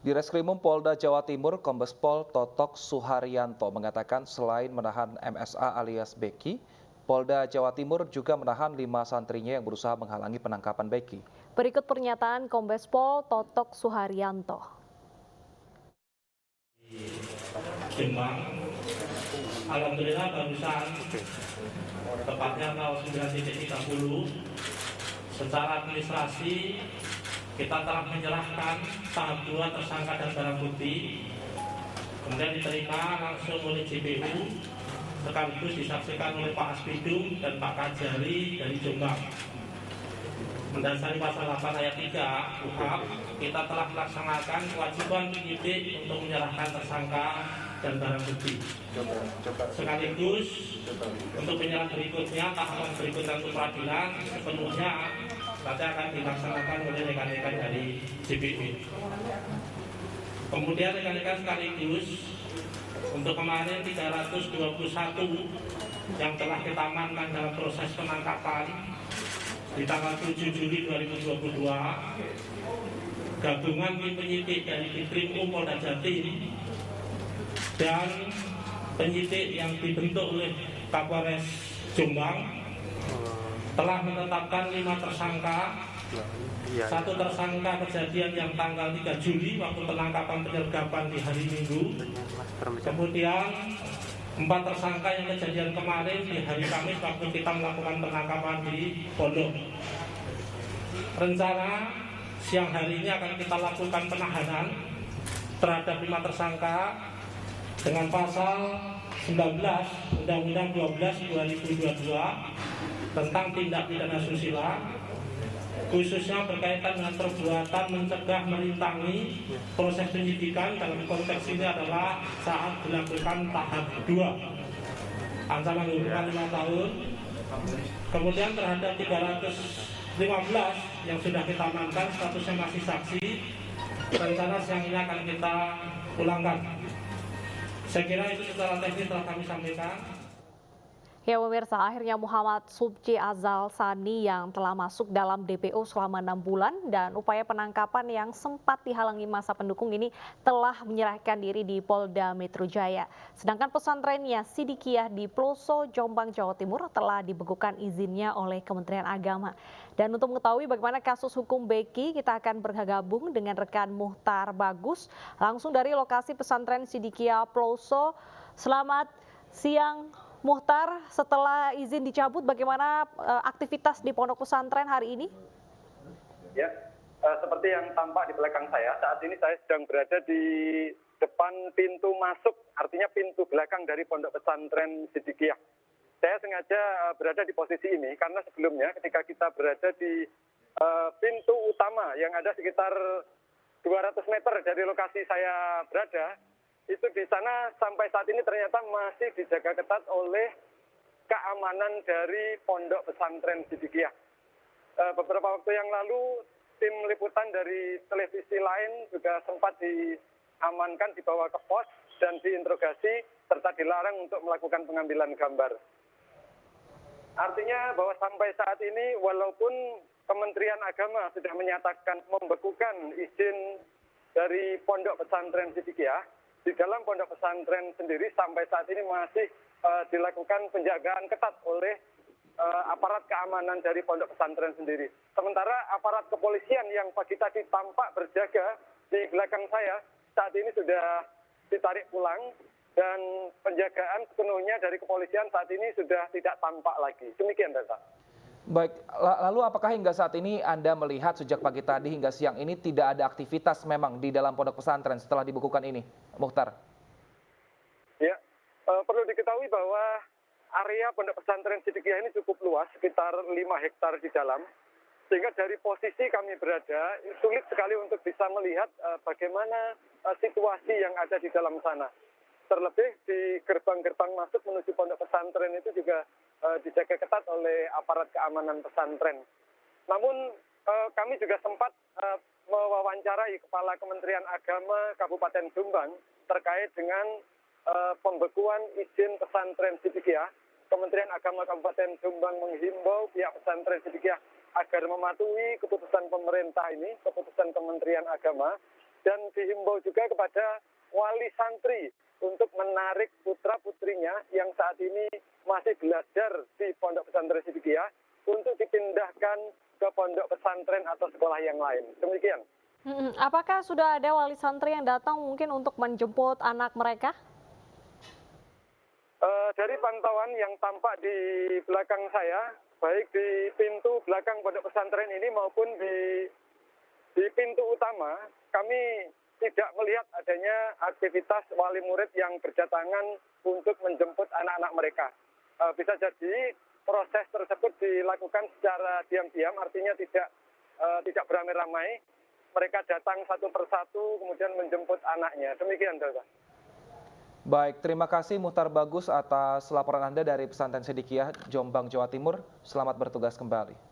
Di Reskrimum Polda Jawa Timur, Kombes Pol Totok Suharyanto mengatakan selain menahan MSA alias Beki, Polda Jawa Timur juga menahan 5 santrinya yang berusaha menghalangi penangkapan Beki. Berikut pernyataan Kombes Pol Totok Suharyanto. Jombang, alhamdulillah barusan tepatnya tanggal 9.30 secara administrasi kita telah menyerahkan tahap 2 tersangka dan barang bukti, kemudian diterima langsung oleh JPU sekaligus disaksikan oleh Pak Aspidum dan Pak Kajari dari Jombang. Mendasari pasal 8 ayat 3 KUHP, kita telah melaksanakan kewajiban penyidik untuk menyerahkan tersangka dan barang bukti. Sekaligus untuk penyerahan berikutnya, tahapan berikutnya untuk peradilan sepenuhnya nanti akan dilaksanakan oleh rekan-rekan dari JPU. Kemudian rekan-rekan sekaligus untuk kemarin 321 yang telah kita amankan dalam proses penangkapan di tanggal 7 Juli 2022, gabungan tim penyidik dari Ditkrimum Polda Jatim dan penyidik yang dibentuk oleh Kapolres Jombang telah menetapkan 5 tersangka. Satu tersangka kejadian yang tanggal 3 Juli waktu penangkapan penyergapan di hari Minggu. Kemudian 4 tersangka yang kejadian kemarin di hari Kamis waktu kita melakukan penangkapan di Pondok. Rencana siang hari ini akan kita lakukan penahanan terhadap 5 tersangka dengan pasal 19 Undang-Undang 12 2022 tentang tindak pidana susila, khususnya berkaitan dengan perbuatan mencegah merintangi proses penyidikan. Dalam konteks ini adalah saat dilakukan tahap 2, ancaman hukuman 5 tahun. Kemudian terhadap 315 yang sudah kita amankan statusnya masih saksi, rencana siang ini akan kita pulangkan. Saya kira itu secara teknis telah kami sampaikan. Ya pemirsa, akhirnya Muhammad Subci Azal Sani yang telah masuk dalam DPO selama 6 bulan dan upaya penangkapan yang sempat dihalangi masa pendukung ini telah menyerahkan diri di Polda Metro Jaya. Sedangkan pesantrennya Sidikiyah di Ploso, Jombang, Jawa Timur telah dibekukan izinnya oleh Kementerian Agama. Dan untuk mengetahui bagaimana kasus hukum Beki, kita akan bergabung dengan rekan Muhtar Bagus langsung dari lokasi pesantren Sidikiyah Ploso. Selamat siang Muhtar, setelah izin dicabut bagaimana aktivitas di pondok pesantren hari ini? Ya, seperti yang tampak di belakang saya, saat ini saya sedang berada di depan pintu masuk, artinya pintu belakang dari pondok pesantren Sidikiyah. Saya sengaja berada di posisi ini karena sebelumnya ketika kita berada di pintu utama yang ada sekitar 200 meter dari lokasi saya berada, itu di sana sampai saat ini ternyata masih dijaga ketat oleh keamanan dari pondok pesantren Sidikiyah. Beberapa waktu yang lalu tim liputan dari televisi lain juga sempat diamankan, dibawa ke pos dan diinterogasi serta dilarang untuk melakukan pengambilan gambar. Artinya bahwa sampai saat ini walaupun Kementerian Agama sudah menyatakan membekukan izin dari pondok pesantren Sidikiyah, di dalam pondok pesantren sendiri sampai saat ini masih dilakukan penjagaan ketat oleh aparat keamanan dari pondok pesantren sendiri. Sementara aparat kepolisian yang pagi tadi tampak berjaga di belakang saya saat ini sudah ditarik pulang dan penjagaan sepenuhnya dari kepolisian saat ini sudah tidak tampak lagi. Demikian, Reza. Baik, lalu apakah hingga saat ini Anda melihat sejak pagi tadi hingga siang ini tidak ada aktivitas memang di dalam pondok pesantren setelah dibekukan ini, Muhtar? Ya, perlu diketahui bahwa area pondok pesantren Sidikiyah ini cukup luas, sekitar 5 hektar di dalam. Sehingga dari posisi kami berada, sulit sekali untuk bisa melihat bagaimana situasi yang ada di dalam sana. Terlebih di gerbang-gerbang masuk menuju pondok pesantren itu juga dijaga ketat oleh aparat keamanan pesantren. Namun kami juga sempat mewawancarai Kepala Kementerian Agama Kabupaten Jombang terkait dengan pembekuan izin pesantren Sidikiyah. Kementerian Agama Kabupaten Jombang menghimbau pihak pesantren Sidikiyah agar mematuhi keputusan pemerintah ini, keputusan Kementerian Agama, dan dihimbau juga kepada wali santri untuk menarik putra-putrinya yang saat ini masih belajar di Pondok Pesantren Sidikiyah untuk dipindahkan ke pondok pesantren atau sekolah yang lain. Demikian. Apakah sudah ada wali santri yang datang mungkin untuk menjemput anak mereka? Dari pantauan yang tampak di belakang saya, baik di pintu belakang pondok pesantren ini maupun di pintu utama, kami tidak melihat adanya aktivitas wali murid yang berdatangan untuk menjemput anak-anak mereka. Bisa jadi proses tersebut dilakukan secara diam-diam, artinya tidak beramai-ramai. Mereka datang satu persatu kemudian menjemput anaknya. Demikian, Dalga. Baik, terima kasih Muhtar Bagus atas laporan Anda dari Pesantren Sidikiyah, Jombang, Jawa Timur. Selamat bertugas kembali.